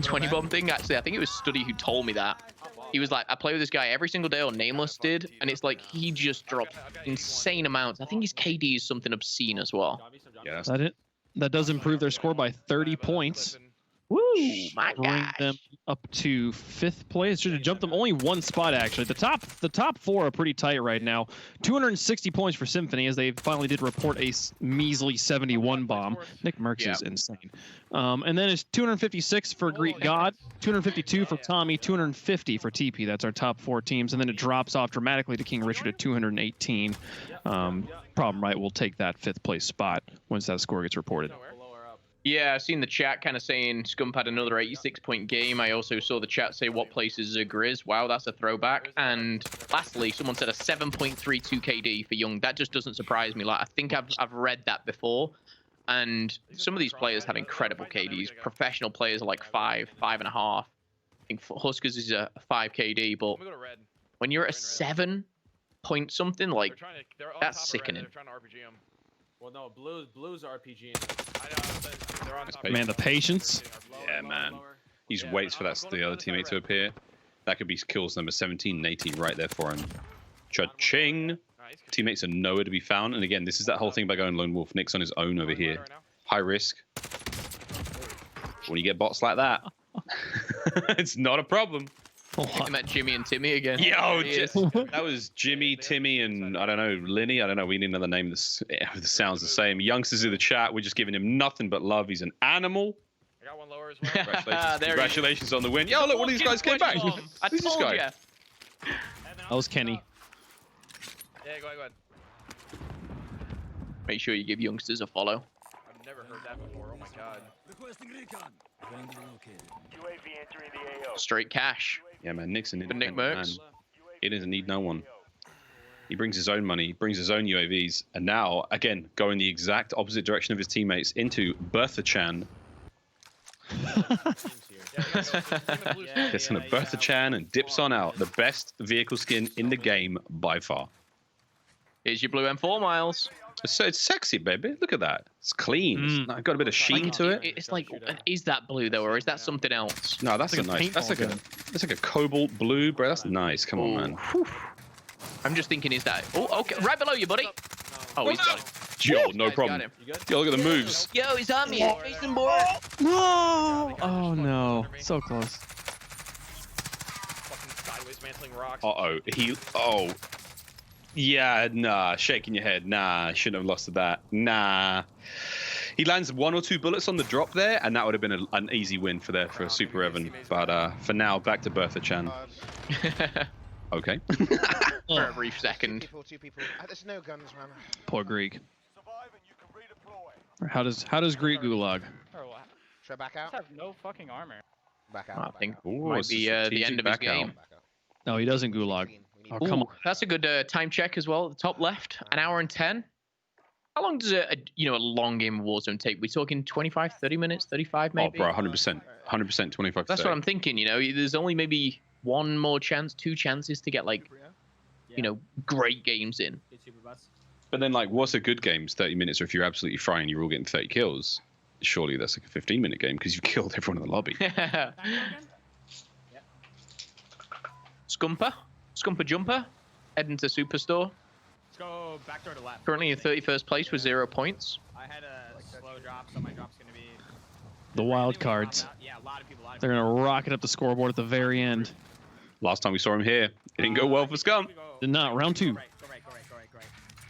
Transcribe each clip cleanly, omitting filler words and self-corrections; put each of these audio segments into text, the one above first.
fucking 20 bomb thing, actually, I think it was Studdy who told me that. He was like, I play with this guy every single day, or Nameless did, and it's like he just drops insane amounts. I think his KD is something obscene as well. Yeah, that does improve their score by 30 points. Woo, my Bring gosh. them up to 5th place. Should have jumped them only one spot, actually. The top 4 are pretty tight right now. 260 points for Symphony, as they finally did report a measly 71 bomb. Nick Merckx is insane. And then it's 256 for Greek God, 252 for Tommy, 250 for TP. That's our top 4 teams. And then it drops off dramatically to King Richard at 218. Problem, right? We'll take that 5th place spot once that score gets reported. Yeah, I've seen the chat kind of saying Scump had another 86-point game. I also saw the chat say what place is Zagriz. Wow, that's a throwback. And lastly, someone said a 7.32 KD for Young. That just doesn't surprise me. Like, I think I've read that before. And some of these players have incredible KDs. Professional players are like 5, 5.5. I think Huskers is a 5 KD, but when you're at a 7 point something, like, that's sickening. Well, no, Blue's RPG. Man, the patience. Yeah, man. He just waits for the other teammate to appear. That could be kills number 17 and 18 right there for him. Cha-ching. Teammates are nowhere to be found. And again, this is that whole thing about going lone wolf. Nick's on his own over here. High risk. When you get bots like that, it's not a problem. I met Jimmy and Timmy again. Yo, that was Jimmy, Timmy, and I don't know, Linny. I don't know. We need another name. This sounds the same. Youngsters in the chat. We're just giving him nothing but love. He's an animal. I got one lower as well. Congratulations, congratulations on the win. Yo, look, one of these guys came back. I Who's this told guy? you. That was Kenny. Yeah, go ahead. Make sure you give Youngsters a follow. I've never heard that before. Oh my god. Straight cash. Yeah, man. Nick's an For Nick independent man. Merckx. He doesn't need no one. He brings his own money, brings his own UAVs, and now, again, going the exact opposite direction of his teammates into Bertha Chan. Gets in a Bertha Chan and dips on out. The best vehicle skin in the game by far. Here's your blue M4, Miles. So it's sexy, baby. Look at that. It's clean. It's got a bit of sheen to it. It's like, is that blue though, or is that something else? No, that's It's a like a nice. That's paintball like a cobalt blue, bro. That's nice. Come on, man. I'm just thinking, is that? Oh, okay, right below you, buddy. Oh, he's got it. Yo, no Guys, problem. got him. Yo, look at the moves. Yo, he's on me. Jason board. No! Oh no, so close. Fucking sideways mantling rocks. Oh. Yeah, nah. Shaking your head. Nah, shouldn't have lost to that. Nah. He lands 1 or 2 bullets on the drop there, and that would have been an easy win for a Super Evan. But for now, back to Bertha Chan. Okay. For a brief second. Two people. There's no guns, man. Poor Greek. How does Greek gulag? Should I back out? have no fucking armor. Back I out. think Ooh, might it's a be the strategic end of his back out. game. No, he doesn't gulag. Oh, come on. That's a good time check as well. At the top left, 1 hour and 10. How long does a long game of Warzone take? We talking 25, 30 minutes, 35 maybe? Oh, bro, 100%. 100%, 25 That's what I'm thinking, there's only maybe 1 more chance, 2 chances to get great games in. But then, like, what's a good game? It's 30 minutes, or if you're absolutely frying, you're all getting 30 kills. Surely that's like a 15-minute game because you've killed everyone in the lobby. Scumper Jumper, heading to Superstore. Let's go back door to left. Currently in 31st place with 0 points. I had a slow drop, so my drop's gonna be. The wild cards. Yeah, a lot of people. They're gonna rocket up the scoreboard at the very end. Last time we saw him here, it didn't go well for Scum. Did not. Round 2. Go right.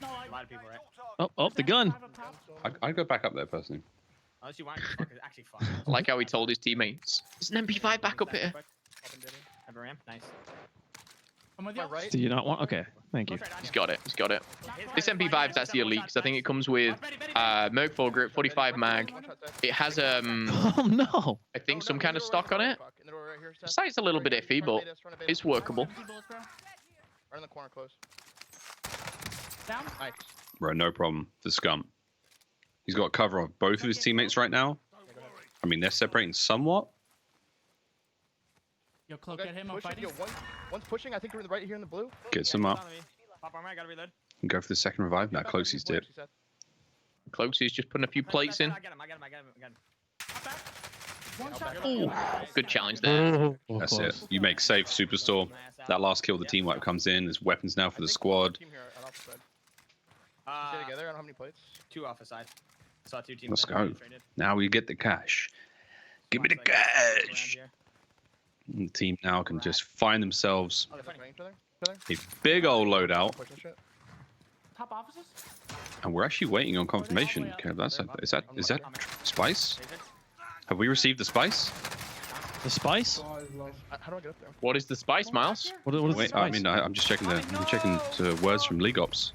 A lot of people, right? Oh, the gun. I'd go back up there personally. Unless you want to, it's actually fun. I like how he told his teammates. There's an MP5 back up here. Have a ramp, nice. Do you not want? Okay, thank you. He's got it. This MP5 is actually elite because I think it comes with Merc 4 grip, 45 mag. It has Oh no. I think some kind of stock on it. The sight's a little bit iffy, but it's workable. Right in the corner, close. Down. Nice. Bro, no problem for Scum. He's got cover of both of his teammates right now. I mean, they're separating somewhat. Yo, Cloak, Okay, get him. I'm pushing. fighting. Yo, one's pushing. I think we're right here in the blue. Gets him up. Pop armor, I gotta reload. And go for the second revive. Now, Closey's dip. Cloaksy's just putting a few plates in. I got him. Ooh, good challenge there. That's it. You make safe superstore. That last kill, the team wipe comes in. There's weapons now for the squad. Team here at office side. Stay together. I don't have any plates. 2 off the side. Saw 2 teams. Let's that go. traded. Now we get the cash. Give me the Looks like it's around cash. here. And the team now can just find themselves Oh, they're fighting each other. a big old loadout. Pushing shit. Top offices? And we're actually waiting on confirmation. Okay, is that spice? Have we received the spice? The spice? How do I get up there? What is the spice, Miles? What is the Wait, spice? I mean, I'm just checking the words from League Ops.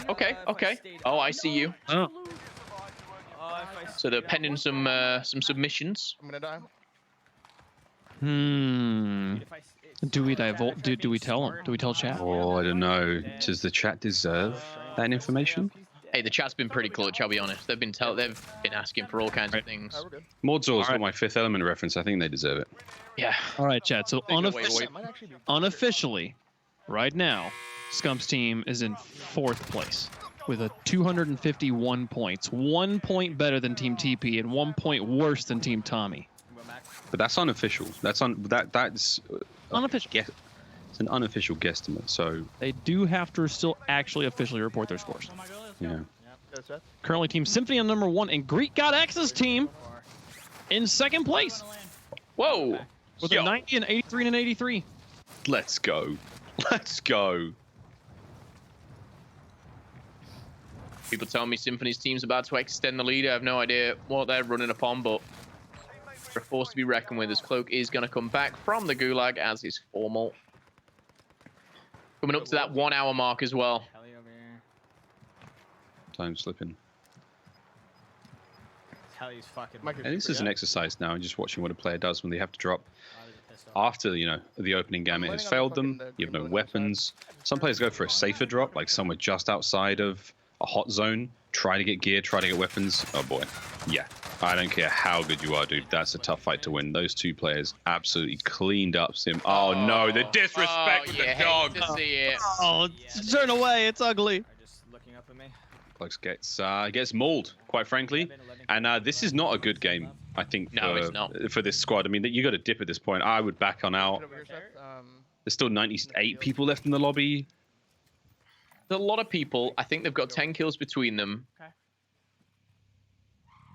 Okay, okay. Oh, I see you. Oh. So they're pending some submissions. I'm gonna die. Do we divulge? Do we tell them? Do we tell chat? Oh, I don't know. Does the chat deserve that information? Hey, the chat's been pretty clutch. I'll be honest. They've been asking for all kinds of things. Alright, we're good. Mordzor's Alright. got my Fifth Element reference. I think they deserve it. Yeah. All right, chat. So Take it away, boy. That might actually be unofficially, right now, Scump's team is in 4th place with a 251 points, 1 point better than Team TP and 1 point worse than Team Tommy. But that's unofficial. That's Unofficial. It's an unofficial guesstimate. So They do have to still actually officially report their scores. yeah. Good, Seth. Currently, Team Symphony on number 1 and Greek God X's team in 2nd place Whoa. with Yo. a 90 and 83 and 83. Let's go. Let's go. People tell me Symphony's team's about to extend the lead. I have no idea what they're running upon, but they're a force to be reckoned with as Cloak is going to come back from the Gulag as is formal. Coming up to that 1 hour mark as well. Kelly over here. Time slipping. Kelly's fucking. And this is an exercise now, and just watching what a player does when they have to drop after, you know, the opening gamut has failed them. You have no weapons. Some players go for a safer drop, like somewhere just outside of a hot zone. Try to get gear, try to get weapons. Oh boy. Yeah. I don't care how good you are, dude. That's a tough fight to win. Those 2 players absolutely cleaned up Sim. Oh no, the disrespect of the dog. Hate to see it. Oh, turn away. It's ugly. Are just looking up at me. Cloaks gets mauled, quite frankly. And this is not a good game, I think, No, it's not. for this squad. I mean, you got to dip at this point. I would back on out. Over here, Seth. There's still 98 people left in the lobby. There's a lot of people. I think they've got 10 kills between them. Okay.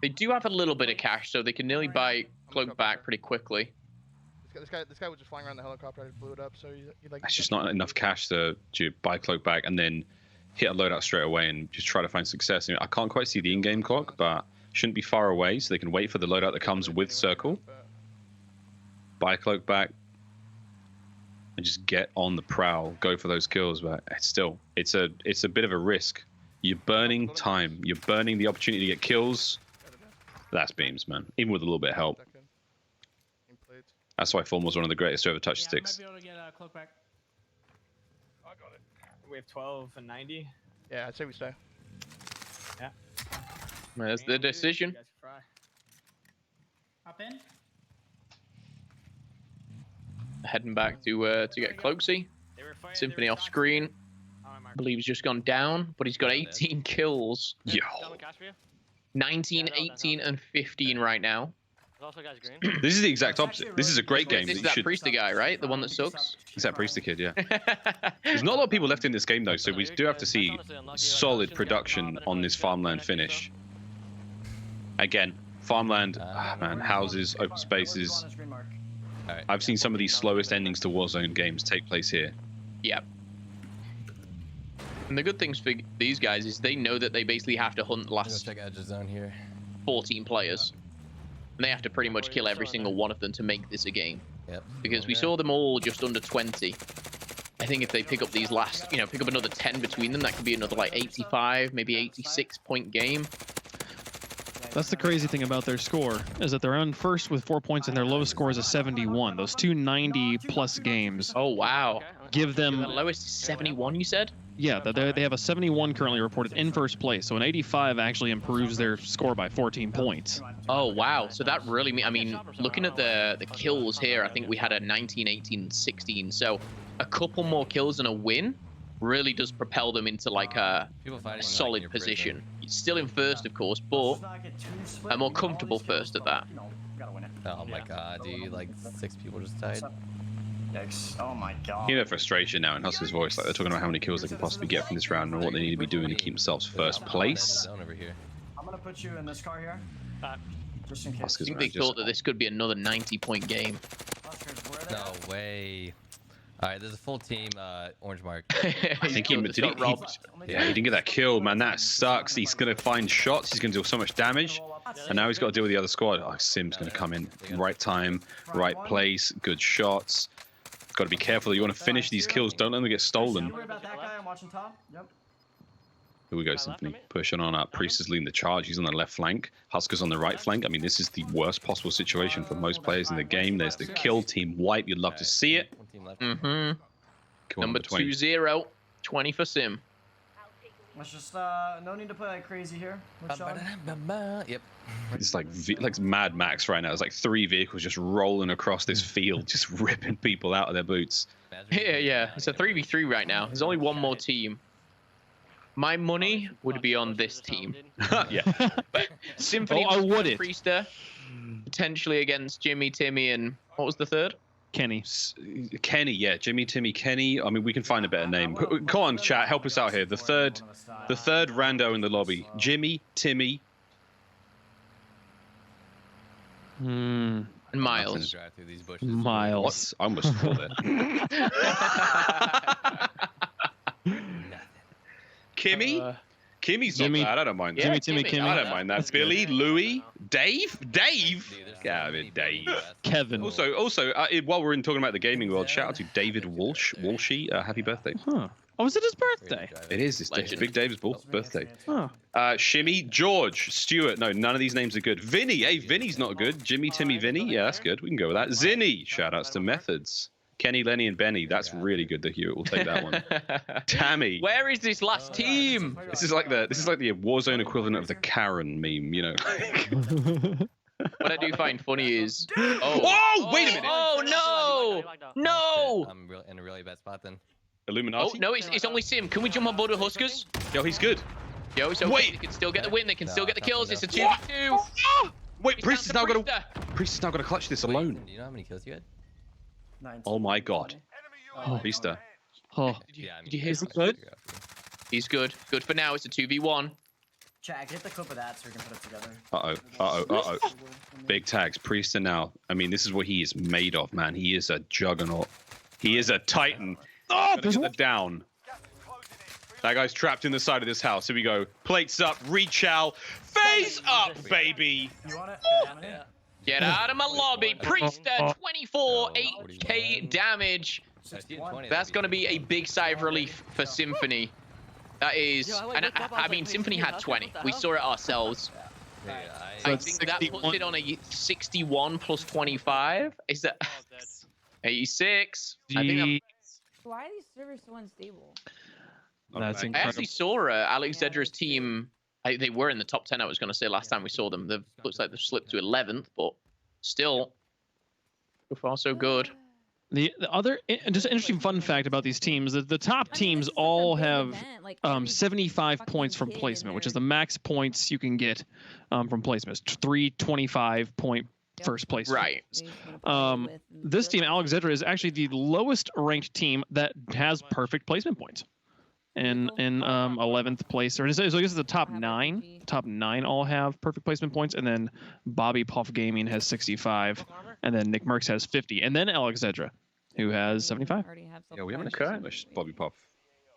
They do have a little bit of cash, so they can nearly buy Cloak back pretty quickly. This guy was just flying around the helicopter. I just blew it up. So he like. That's just not enough cash to buy Cloak back and then hit a loadout straight away and just try to find success. You know, I can't quite see the in-game clock, but shouldn't be far away, so they can wait for the loadout that comes with Circle. Buy Cloak back and just get on the prowl, go for those kills. But it's a bit of a risk. You're burning time. You're burning the opportunity to get kills. That's beams, man. Even with a little bit of help. That's why Form was one of the greatest to ever touch sticks. I might be able to get Cloak back. I got it. We have 12 and 90. Yeah, I'd say we stay. Yeah. There's the decision. You guys fry. Hop in. Heading back to get Cloaksy. They were fighting, Symphony off screen. I believe he's just gone down, but he's got 18 kills. Yo. 19, 18, and 15 right now. This is the exact opposite. This is a great game. This is that that you should... Priester guy, right? The one that sucks? It's that Priester kid, yeah. There's not a lot of people left in this game, though, so we do have to see solid production on this farmland finish. Again, farmland, man, houses, open spaces. I've seen some of these slowest endings to Warzone games take place here. Yep. And the good things for these guys is they know that they basically have to hunt the last check edge zone here. 14 players. And they have to pretty much kill every single one of them to make this a game. Yep. Because we saw them all just under 20. I think if they pick up these last, pick up another 10 between them, that could be another like 85, maybe 86 point game. That's the crazy thing about their score, is that they're on first with 4 points and their lowest score is a 71. Those 2 90-plus games Oh, wow. give them... The lowest is 71, you said? Yeah, they have a 71 currently reported in first place, so an 85 actually improves their score by 14 points. Oh, wow. So that really, I mean, looking at the kills here, I think we had a 19, 18, 16. So a couple more kills and a win really does propel them into like a solid position. Still in first, of course, but a more comfortable first at that. Oh my god, dude, like 6 people just died. Yikes. Oh my god. You hear their frustration now in Husker's voice, like they're talking about how many kills they can possibly get from this round and what they need to be doing to keep themselves first place. Over here. I'm gonna put you in this car here. Just in case. I Husker's think they thought that this could be another 90-point game. No way. Alright, there's a full team, orange mark. I think he didn't get that kill, man. That sucks. He's gonna find shots. He's gonna do so much damage, and now he's got to deal with the other squad. Oh, Sim's gonna come in right time, right place, good shots. Got to be careful. You want to finish these kills. Don't let them get stolen. Don't worry about that guy. I'm watching top. Yep. Here we go, Symphony. Pushing on up. Priest is leading the charge. He's on the left flank. Husker's on the right flank. I mean, this is the worst possible situation for most players in the game. There's the kill team wipe. You'd love to see it. Mm-hmm. Number 20. 2-0. 20 for Sim. Let's just no need to play like crazy here. Yep. It's like Mad Max right now. It's like 3 vehicles just rolling across this field, just ripping people out of their boots. Yeah. It's a 3v3 right now. There's only one more team. My money would be on this team. Yeah. But Symphony I wouldn't. Priester, potentially against Jimmy, Timmy, and what was the third? Kenny. Kenny, yeah. Jimmy, Timmy, Kenny. I mean, we can find a better name. Come on, chat. Help us out here. The third rando in the lobby. Jimmy, Timmy. And Miles. Miles. What? I almost called it. Kimmy? Kimmy's not Jimmy. bad. I don't mind. Yeah, Timmy, Timmy. Kimmy. I don't mind that. That's Billy, good. Louis, Dave? Dave? Yeah, I mean, Dave. Kevin. Also, while we're talking about the gaming world, shout out to David Walshy. Happy birthday. Huh. Oh, is it his birthday? It is. It's Big Dave's birthday. Huh. Shimmy, George, Stuart. No, none of these names are good. Vinny. Hey, Vinny's not good. Jimmy, Timmy, Vinny. Yeah, that's good. We can go with that. Zinny. Shout outs to Methods. Kenny, Lenny, and Benny. That's really good. The Hewitt will take that one. Tammy. Where is this last team? This is like the Warzone equivalent of the Karen meme, you know. What I do find funny is... Oh, wait a minute. Oh, no! No! I'm in a really bad spot then. Illuminati. Oh, no, it's only Sim. Can we jump on board with Huskers? Yo, he's good. Yo, so Wait. they can still get the win. They can still get the kills. It's a 2v2. What? Wait, Priest is now going gonna clutch this alone. Do you know how many kills you had? 19. Oh my god. Priester. Oh. Did you hear Is he good? He's good. Good for now. It's a 2v1. Jack, get the clip of that so we can put it together. Uh-oh. Big tags. Priester now. I mean, this is what he is made of, man. He is a juggernaut. He is a titan. Oh, there's the down. That guy's trapped in the side of this house. Here we go. Plates up. Rechow. Face up, baby. You want it? Yeah. Get out of my lobby. Priester, 24, 8k damage. That's going to be a big sigh of relief for Symphony. That is... And I mean, Symphony had 20. We saw it ourselves. I think that puts it on a 61 plus 25. Is that... 86. I think that... Why are these servers so unstable? That's I incredible. actually saw Alex Zedra's team. They were in the top 10, I was going to say, last time we saw them. Looks like they've slipped to 11th, but still, so far so good. The other, just an interesting fun fact about these teams, the top teams all have 75 points from placement, which is the max points you can get from placement. It's 325-point first place. Right. This team, Alex Zedra, is actually the lowest ranked team that has perfect placement points. In 11th place, so I guess it's the top 9. Top 9 all have perfect placement points, and then Bobby Puff Gaming has 65, and then Nick Merckx has 50, and then Alex Zedra, who has 75. Yeah, we haven't seen much Bobby Puff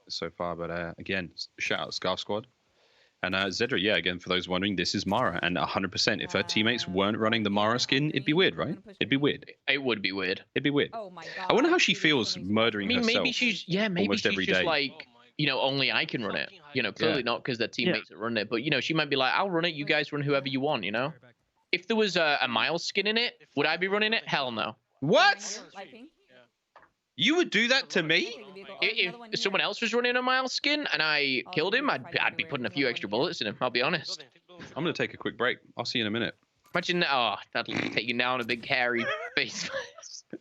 so far, but again, shout out Scarf Squad. And Zedra, yeah, again, for those wondering, this is Mara, and 100%, if her teammates weren't running the Mara skin, it'd be weird, right? It'd be weird. It would be weird. It'd be weird. Oh my god. I wonder how she feels murdering herself. Maybe she's almost every just day. like, only I can run it. Clearly not because their teammates are running it, but she might be like, I'll run it. You guys run whoever you want. If there was a Miles skin in it, would I be running it? Hell no. What? You would do that to me? If someone else was running a Miles skin and I killed him, I'd be putting a few extra bullets in him. I'll be honest. I'm gonna take a quick break. I'll see you in a minute. Imagine that. Oh, that'll take you down a big hairy face.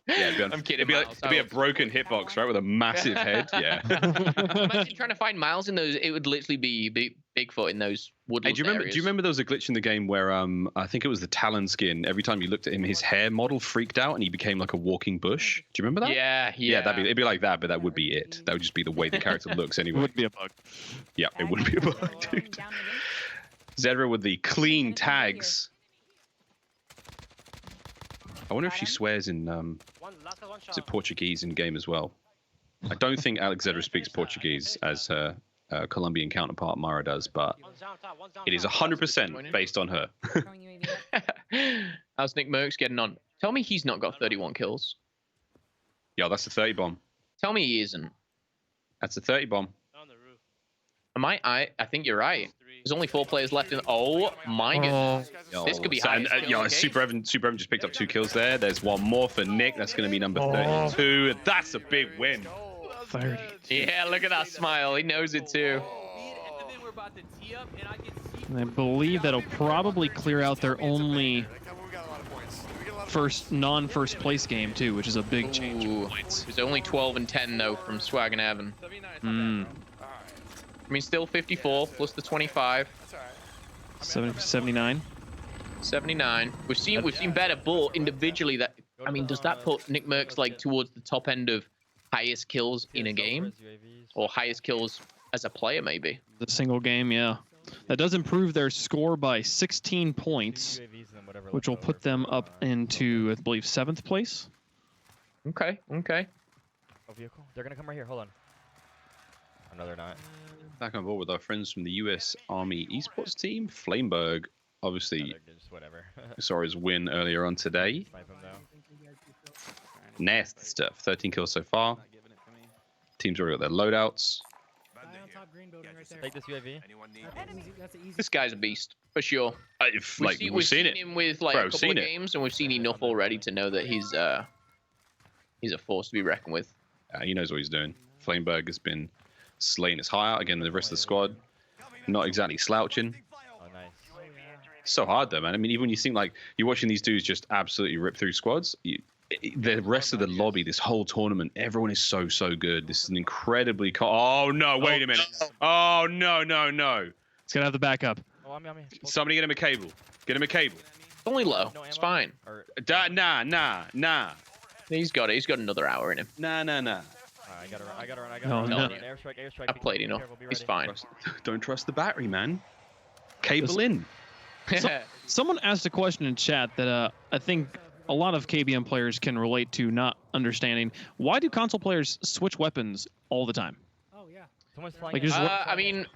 Yeah, I'm kidding. It'd be a broken hitbox, right, with a massive head. Yeah. Imagine trying to find Miles in those. It would literally be Bigfoot in those Hey, woodland do you areas. remember there was a glitch in the game where I think it was the Talon skin. Every time you looked at him, his hair model freaked out and he became like a walking bush. Do you remember that? Yeah. It'd be like that, but that would be it. That would just be the way the character looks It anyway. would be a bug. Yeah, it wouldn't be a bug, dude. Zedra with the clean tags. I wonder if she swears in is it Portuguese in game as well. I don't think Alex Zedra speaks Portuguese as her Colombian counterpart Mara does, but it is 100% based on her. How's Nick Merckx getting on? Tell me he's not got 31 kills. Yo, that's a 30 bomb. Tell me he isn't. That's a 30 bomb. Am I think you're right. There's only 4 players left in. Oh my goodness. This could be high. And, Super Evan just picked up 2 kills there. There's one more for Nick. That's going to be number 32. That's a big win. 30. Yeah, look at that smile. He knows it too. And I believe that'll probably clear out their only non-first place game too, which is a big change. Ooh. It's only 12 and 10 though from Swag and Evan. I mean, still 54 plus the 25. 79. 79. We've seen better, but individually that. I mean, does that put Nick Merckx like towards the top end of highest kills in a game, or highest kills as a player maybe? The single game, yeah. That does improve their score by 16 points, which will put them up into, I believe, 7th place. Okay. Vehicle. They're gonna come right here. Hold on. Oh, no, they're not. Back on board with our friends from the US Army esports team, Flameberg. Obviously, whatever. saw his win earlier on today. Nasty stuff. 13 kills so far. Team's already got their loadouts. Take this UAV. This guy's a beast for sure. We've seen it him with like a couple of games, and we've seen enough already to know that he's a force to be reckoned with. He knows what he's doing. Flameberg has been slaying his high out. Again, the rest of the squad not exactly slouching. Oh, nice. So hard though, man. I mean, even when you think like you're watching these dudes just absolutely rip through squads, the rest of the lobby, this whole tournament, everyone is so good. This is an incredibly oh no, wait a minute. Oh no. It's gonna have the backup. Oh, I'm. Somebody get him a cable. Get him a cable. It's only low. It's fine. Nah. He's got it. He's got another hour in him. Nah. I gotta run. No. Airstrike. I've played enough. He's fine. Don't trust the battery, man. Cable in. Someone asked a question in chat that I think a lot of KBM players can relate to not understanding. Why do console players switch weapons all the time? Oh yeah. Someone's flying. Like, I mean,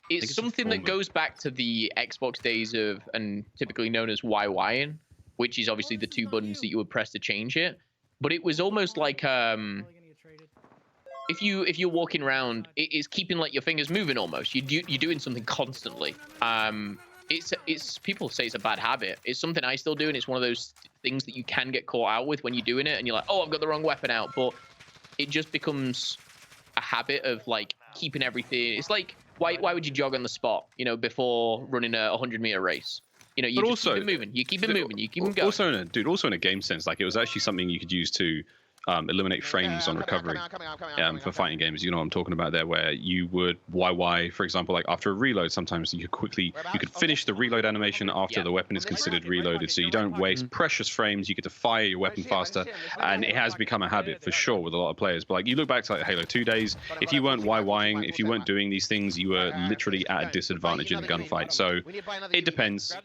it's something that goes back to the Xbox days of, and typically known as YYing, which is obviously the 2 buttons that you would press to change it. But it was almost like if you're walking around, it's keeping like your fingers moving almost. You're doing something constantly. It's people say it's a bad habit. It's something I still do, and it's one of those things that you can get caught out with when you're doing it, and you're like, oh, I've got the wrong weapon out. But it just becomes a habit of like keeping everything. It's like why would you jog on the spot, before running a 100-meter race? You just keep it moving. You keep it moving. You keep it going. Also in a game sense, like it was actually something you could use to eliminate frames on recovery for fighting games. You know what I'm talking about there, where you would YY, for example, like after a reload, sometimes you could finish the reload animation after the weapon is considered reloaded, so you don't waste precious frames. You get to fire your weapon faster, and it has become a habit for sure with a lot of players. But like you look back to like Halo 2 days, if you weren't YYing, if you weren't doing these things, you were literally at a disadvantage in the gunfight. So it depends,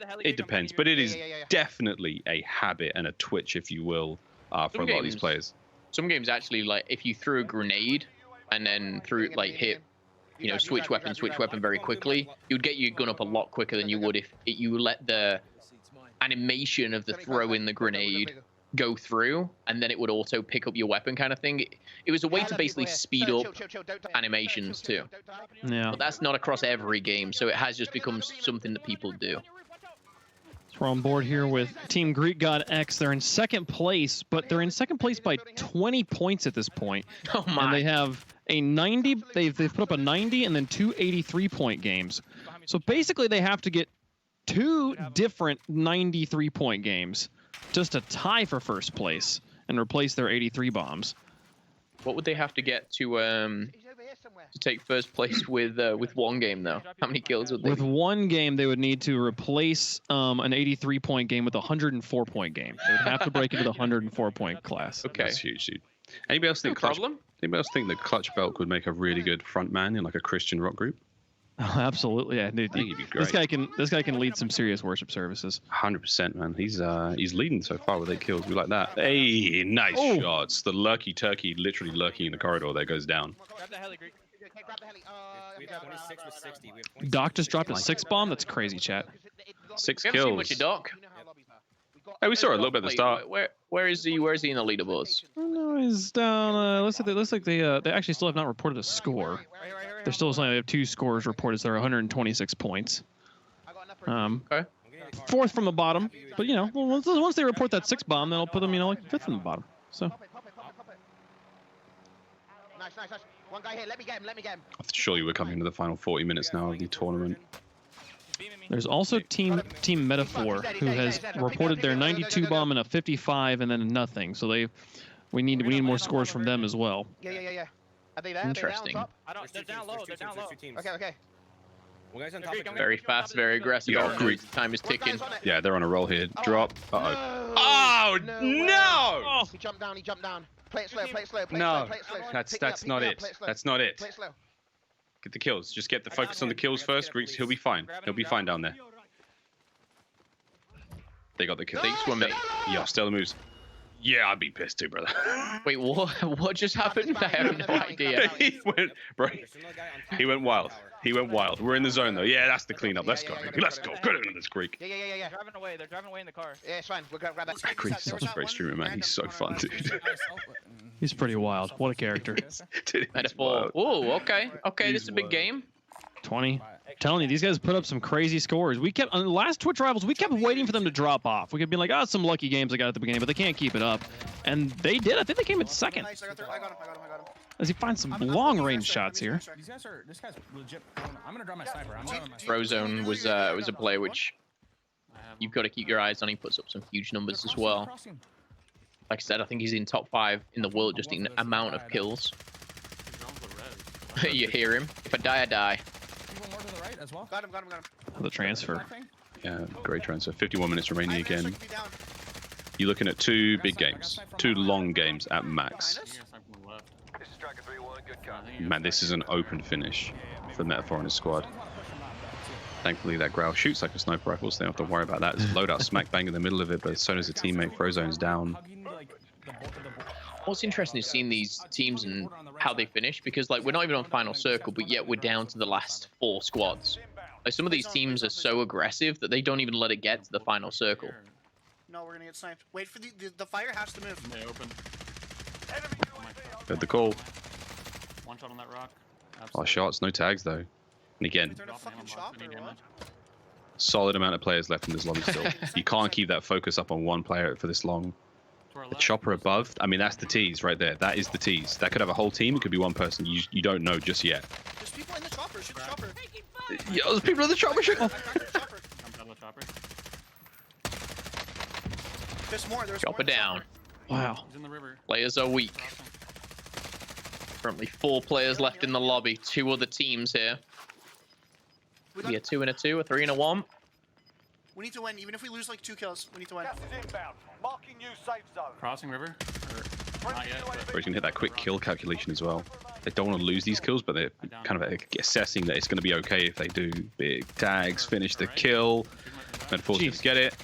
but it is definitely a habit and a twitch, if you will, for a lot of these players. Some games actually, like if you threw a grenade and then hit, switch weapon very quickly, you'd get your gun up a lot quicker than you would if you let the animation of the throw in the grenade go through, and then it would also pick up your weapon kind of thing. It was a way to basically speed up animations too. Yeah. But that's not across every game, so it has just become something that people do. We're on board here with Team Greek God X. They're in 2nd place, but they're in 2nd place by 20 points at this point. Oh my! And they have a 90. They've put up a 90 and then 2 83-point games. So basically, they have to get 2 different 93-point games just to tie for 1st place and replace their 83 bombs. What would they have to get to to take first place with one game though? How many kills would they? With one game, they would need to replace an 83-point game with a 104-point game. They would have to break into the 104-point class. Okay. That's huge, dude. Anybody else think Anybody else think that Clutch Belt would make a really good front man in like a Christian rock group? Oh, absolutely, yeah, dude. I think he'd be great. This guy can lead some serious worship services. 100%, man. He's leading so far with 8 kills. We like that. Hey, nice shots. The lurky turkey, literally lurking in the corridor, there goes down. Grab the heli, Greek. We have 26 with 60. We have 26. Doc just dropped a 6 bomb. That's crazy, chat. 6 We haven't seen kills. much of Doc. Hey, we saw it a little bit at the start. Where is he? Where is he in the leaderboards? No, he's down. Looks like they actually still have not reported a score. They're still saying they have 2 scores reported, so they're 126 points. Okay. 4th from the bottom, but you know, once they report that 6 bomb, then I'll put them, you know, like 5th from the bottom. So. Nice. One guy here. Let me get him. Surely we're coming into the final 40 minutes now of the tournament. There's also Team Metaphor, who has reported their 92 bomb and a 55 and then nothing. So we need more scores from them as well. Yeah. Are they there? Interesting. They're down low. Okay. Well, guys on top of Very fast, very aggressive. Yo, Oh, Greek. time is ticking. Yeah, they're on a roll here. Drop. Uh-oh. Oh no! He jumped down. Play it slow. No, Play it slow. that's not it. That's not it. Play it slow. Get the kills. Just get the focus on the kills first, Greeks. He'll be fine. He'll be fine down there. They got the kill. Thanks for me. Yeah, stellar moves. Yeah, I'd be pissed too, brother. Wait, what just happened? I have no idea. He went wild. We're in the zone though. Yeah, that's the cleanup. Let's go. Let's go. Good into this Greek. Yeah. They're driving away in the car. Yeah, it's fine. We'll grab that. Greek's such a great streamer, man. He's so fun, dude. He's pretty wild. What a character. Dude, Metaphor. Oh, okay. This is a big game. 20. Telling you, these guys put up some crazy scores. We kept on the last Twitch Rivals, we kept waiting for them to drop off. We kept being like, oh, some lucky games I got at the beginning, but they can't keep it up. And they did. I think they came in second. Nice, I got him. As he finds some long-range shots here. This guy's legit. I'm gonna drop my sniper. Warzone was a player which you've got to keep your eyes on. He puts up some huge numbers as well. Like I said, I think he's in top 5 in the world just in amount of kills. You hear him. If I die, I die. Got him. The transfer. Yeah, great transfer. 51 minutes remaining again. You're looking at 2 big games. 2 long games at max. Man, this is an open finish for Metaphor and his squad. Thankfully, that Growl shoots like a sniper rifle, so they don't have to worry about that. There's a loadout smack bang in the middle of it, but as soon as a teammate Frozone's down. What's interesting is seeing these teams and how they finish, because like we're not even on final circle, but yet we're down to the last 4 squads. Like some of these teams are so aggressive that they don't even let it get to the final circle. No, we're gonna get sniped. Wait for the fire has to move. They open. Got the call. One shot on that rock. Oh, shots, no tags though. And again, Turn a fucking shop or what? solid amount of players left in this lobby still. You can't keep that focus up on one player for this long. The chopper above, I mean, that's the tease right there. That is the tease. That could have a whole team. It could be one person. You don't know just yet. There's people in the chopper. Shoot the chopper. Yeah, there's people in the chopper. Shoot. There's more. Chopper down. Wow. He's in the river. Players are weak. Currently 4 players left in the lobby. 2 other teams here. Be a 2 and a 2, a 3 and a 1. We need to win. Even if we lose like 2 kills, we need to win. Crossing river. Not yet, but Or you can hit that quick kill calculation as well. They don't want to lose these kills, but they're kind of assessing that it's going to be okay if they do. Big tags, finish the kill. Metaphors just get it.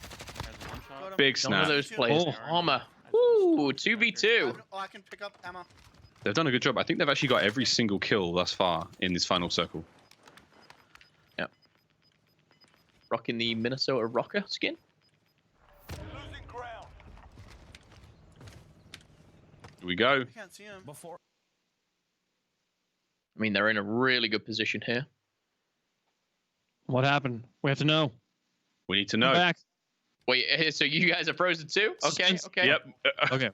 Big None of snap. those players. Armor. Woo, 2v2. Oh, I can pick up ammo. They've done a good job. I think they've actually got every single kill thus far in this final circle. Yep. Rocking the Minnesota Rocker skin. Here we go. I can't see him. Before. I mean, they're in a really good position here. What happened? We have to know. We need to Come know. back. Wait, so you guys are frozen too? Okay, okay. Yep. Okay.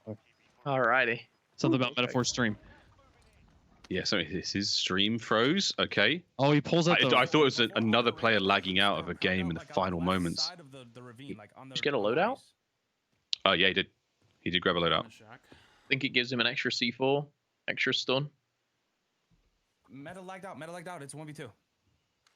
Alrighty. Something about Metaphor stream. Yeah, so this is stream froze. Okay. Oh, he pulls out I thought it was another player lagging out of a game in the final moments. Just get a loadout? Oh, yeah, he did. He did grab a loadout. I think it gives him an extra C4, extra stun. Meta lagged out. Meta lagged out. It's 1v2.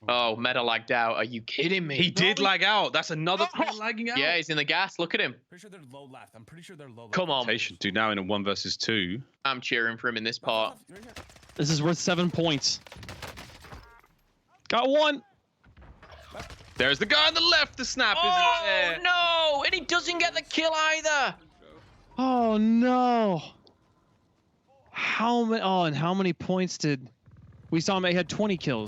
Oh, meta lagged out. Are you kidding me? He did lag out. That's another player lagging out. Yeah, he's in the gas. Look at him. Pretty sure they're low left. I'm pretty sure they're low left. Come on. Dude, now in a 1 versus 2. I'm cheering for him in this part. Right here. This is worth 7 points. Got one. There's the guy on the left. The snap isn't Oh, there. no. And he doesn't get the kill either. Oh no. How many? Oh, and how many points did we saw him? He had 20 kills.